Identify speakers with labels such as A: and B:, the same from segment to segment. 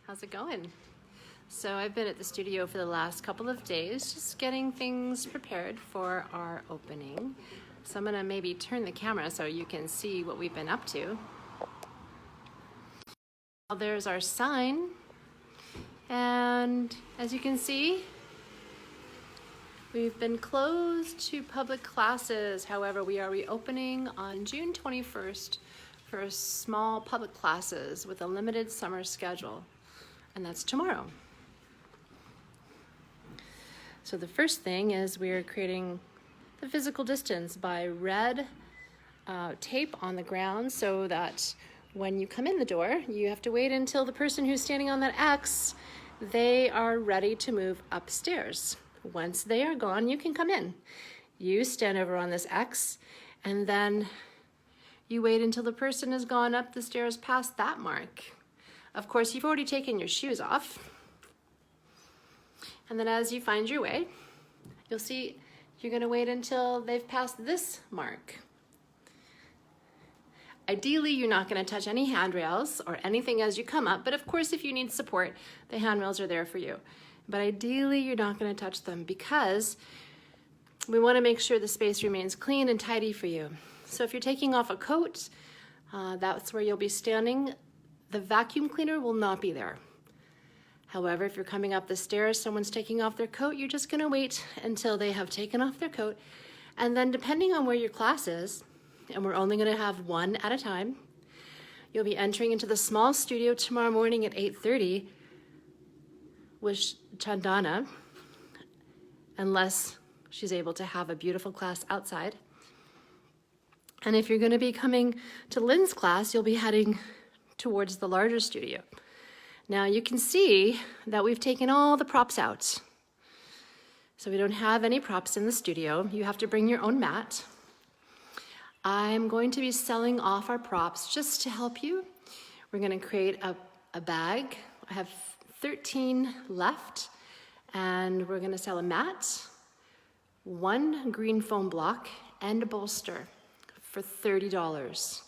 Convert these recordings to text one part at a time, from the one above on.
A: How's it going? So I've been at the studio for the last couple of days, just getting things prepared for our opening. So I'm gonna maybe turn the camera so you can see what we've been up to. Well, there's our sign. And as you can see, we've been closed to public classes. However, we are reopening on June 21st for small public classes with a limited summer schedule. And that's tomorrow. So the first thing is we're creating the physical distance by red tape on the ground so that when you come in the door, you have to wait until the person who's standing on that X, they are ready to move upstairs. Once they are gone, you can come in. You stand over on this X, and then you wait until the person has gone up the stairs past that mark. Of course, you've already taken your shoes off. And then as you find your way, you'll see you're gonna wait until they've passed this mark. Ideally, you're not gonna touch any handrails or anything as you come up, but of course, if you need support, the handrails are there for you. But ideally, you're not gonna touch them because we wanna make sure the space remains clean and tidy for you. So if you're taking off a coat, that's where you'll be standing. The vacuum cleaner will not be there. However, if you're coming up the stairs, someone's taking off their coat, you're just gonna wait until they have taken off their coat. And then depending on where your class is, and we're only gonna have one at a time, you'll be entering into the small studio tomorrow morning at 8:30 with Chandana, unless she's able to have a beautiful class outside. And if you're gonna be coming to Lynn's class, you'll be heading towards the larger studio. Now you can see that we've taken all the props out. So we don't have any props in the studio. You have to bring your own mat. I'm going to be selling off our props just to help you. We're gonna create a bag. I have 13 left, and we're gonna sell a mat, one green foam block, and a bolster for $30.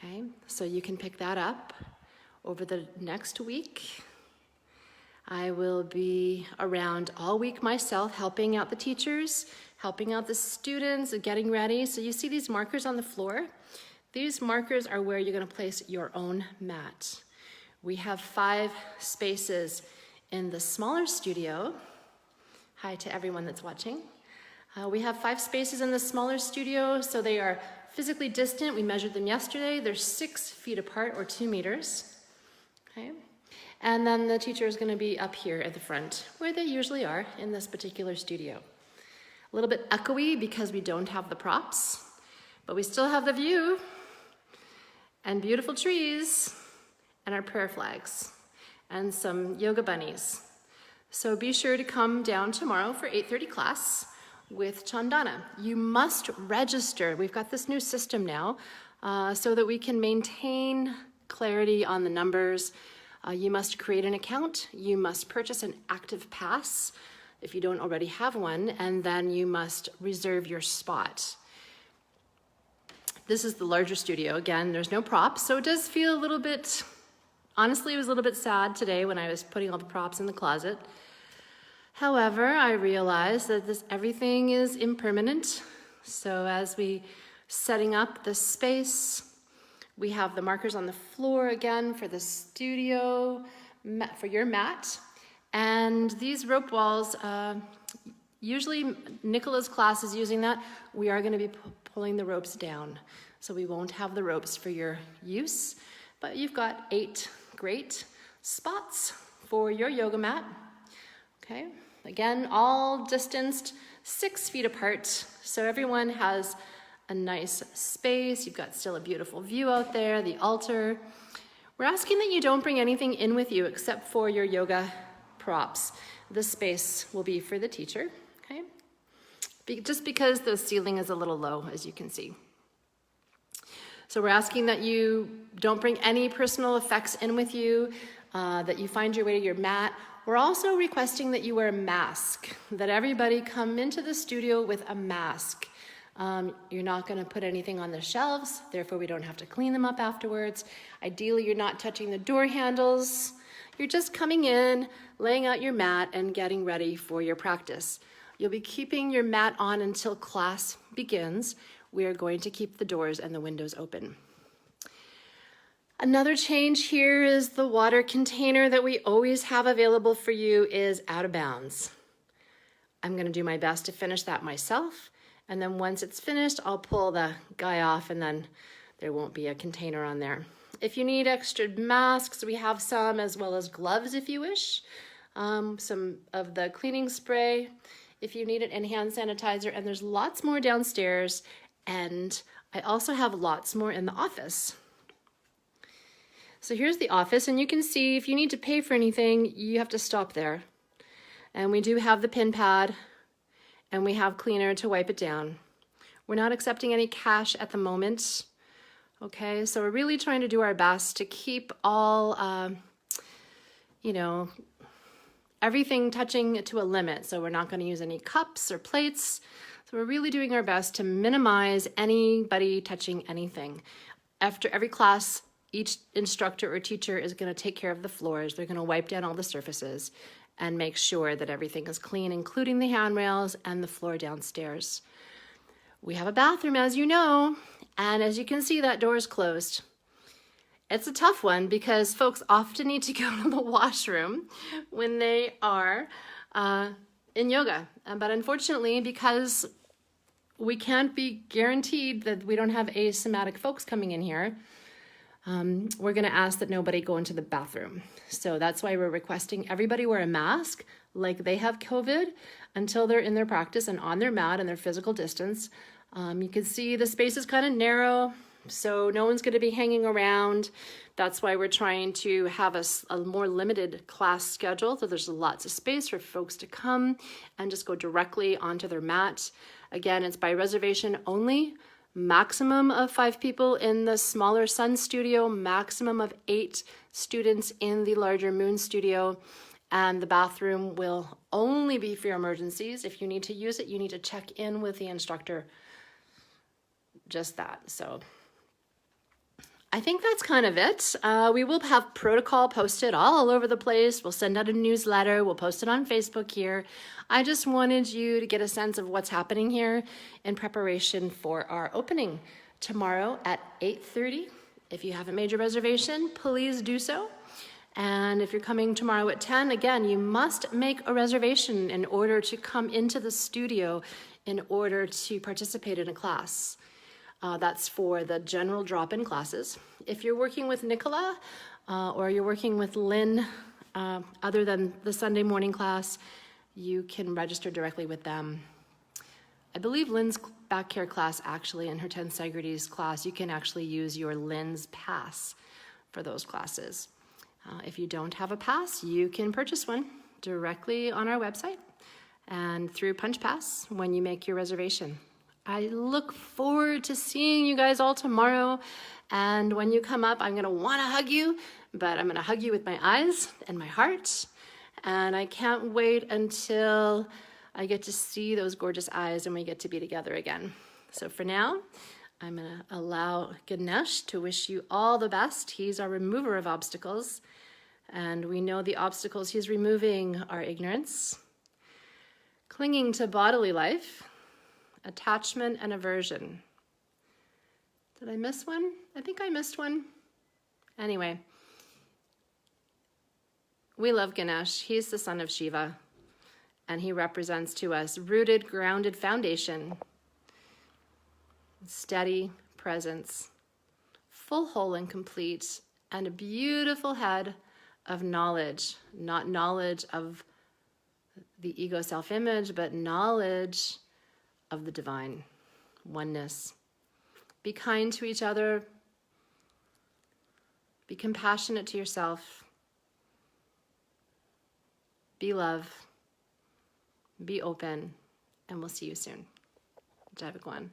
A: Okay, so you can pick that up over the next week. I will be around all week myself, helping out the teachers, helping out the students, getting ready. So you see these markers on the floor? These markers are where you're gonna place your own mat. We have 5 spaces in the smaller studio. Hi to everyone that's watching. We have 5 spaces in the smaller studio, so they are physically distant. We measured them yesterday. They're 6 feet apart, or 2 meters. Okay. And then the teacher is going to be up here at the front, where they usually are in this particular studio. A little bit echoey because we don't have the props, but we still have the view and beautiful trees and our prayer flags and some yoga bunnies. So be sure to come down tomorrow for 8:30 class with Chandana. You must register. We've got this new system now so that we can maintain clarity on the numbers. You must create an account. You must purchase an active pass if you don't already have one, and then you must reserve your spot. This is the larger studio. Again, there's no props, so it does feel a little bit, honestly, it was a little bit sad today when I was putting all the props in the closet. However, I realized that everything is impermanent. So as we setting up the space, we have the markers on the floor again for the studio, for your mat. And these rope walls, usually Nicola's class is using that. We are gonna be pulling the ropes down. So we won't have the ropes for your use, but you've got 8 great spots for your yoga mat. Okay, again, all distanced 6 feet apart, so everyone has a nice space. You've got still a beautiful view out there, the altar. We're asking that you don't bring anything in with you except for your yoga props. This space will be for the teacher, okay? Just because the ceiling is a little low, as you can see. So we're asking that you don't bring any personal effects in with you, that you find your way to your mat. We're also requesting that you wear a mask, that everybody come into the studio with a mask. You're not going to put anything on the shelves, therefore we don't have to clean them up afterwards. Ideally, you're not touching the door handles. You're just coming in, laying out your mat, and getting ready for your practice. You'll be keeping your mat on until class begins. We are going to keep the doors and the windows open. Another change here is the water container that we always have available for you is out of bounds. I'm going to do my best to finish that myself, and then once it's finished, I'll pull the guy off, and then there won't be a container on there. If you need extra masks, we have some, as well as gloves if you wish, some of the cleaning spray if you need it, and hand sanitizer, and there's lots more downstairs, and I also have lots more in the office. So here's the office, and you can see if you need to pay for anything, you have to stop there. And we do have the pin pad, and we have cleaner to wipe it down. We're not accepting any cash at the moment. Okay, so we're really trying to do our best to keep all, everything touching to a limit. So we're not going to use any cups or plates. So we're really doing our best to minimize anybody touching anything. After every class, each instructor or teacher is going to take care of the floors. They're going to wipe down all the surfaces and make sure that everything is clean, including the handrails and the floor downstairs. We have a bathroom, as you know, and as you can see, that door is closed. It's a tough one because folks often need to go to the washroom when they are in yoga. But unfortunately, because we can't be guaranteed that we don't have asymptomatic folks coming in here, we're going to ask that nobody go into the bathroom. So that's why we're requesting everybody wear a mask like they have COVID until they're in their practice and on their mat and their physical distance. You can see the space is kind of narrow, so no one's going to be hanging around. That's why we're trying to have a more limited class schedule, so there's lots of space for folks to come and just go directly onto their mat. Again, it's by reservation only. Maximum of 5 people in the smaller Sun studio, maximum of 8 students in the larger Moon studio, and the bathroom will only be for your emergencies. If you need to use it, you need to check in with the instructor. Just that. So I think that's kind of it. We will have protocol posted all over the place. We'll send out a newsletter. We'll post it on Facebook here. I just wanted you to get a sense of what's happening here in preparation for our opening tomorrow at 8:30. If you haven't made your reservation, please do so. And if you're coming tomorrow at 10, again, you must make a reservation in order to come into the studio in order to participate in a class. That's for the general drop-in classes. If you're working with Nicola or you're working with Lynn, other than the Sunday morning class, you can register directly with them. I believe Lynn's back care class, actually, in her Tensegrities class, you can actually use your Lynn's pass for those classes. If you don't have a pass, you can purchase one directly on our website and through Punch Pass when you make your reservation. I look forward to seeing you guys all tomorrow. And when you come up, I'm going to want to hug you, but I'm going to hug you with my eyes and my heart. And I can't wait until I get to see those gorgeous eyes and we get to be together again. So for now, I'm going to allow Ganesh to wish you all the best. He's our remover of obstacles. And we know the obstacles he's removing are ignorance, clinging to bodily life, attachment, and aversion. Did I miss one? I think I missed one. Anyway, we love Ganesh. He's the son of Shiva, and he represents to us rooted, grounded foundation, steady presence, full, whole, and complete, and a beautiful head of knowledge, not knowledge of the ego self-image, but knowledge of the divine oneness. Be kind to each other. Be compassionate to yourself. Be love. Be open. And we'll see you soon. Jai Bhagwan.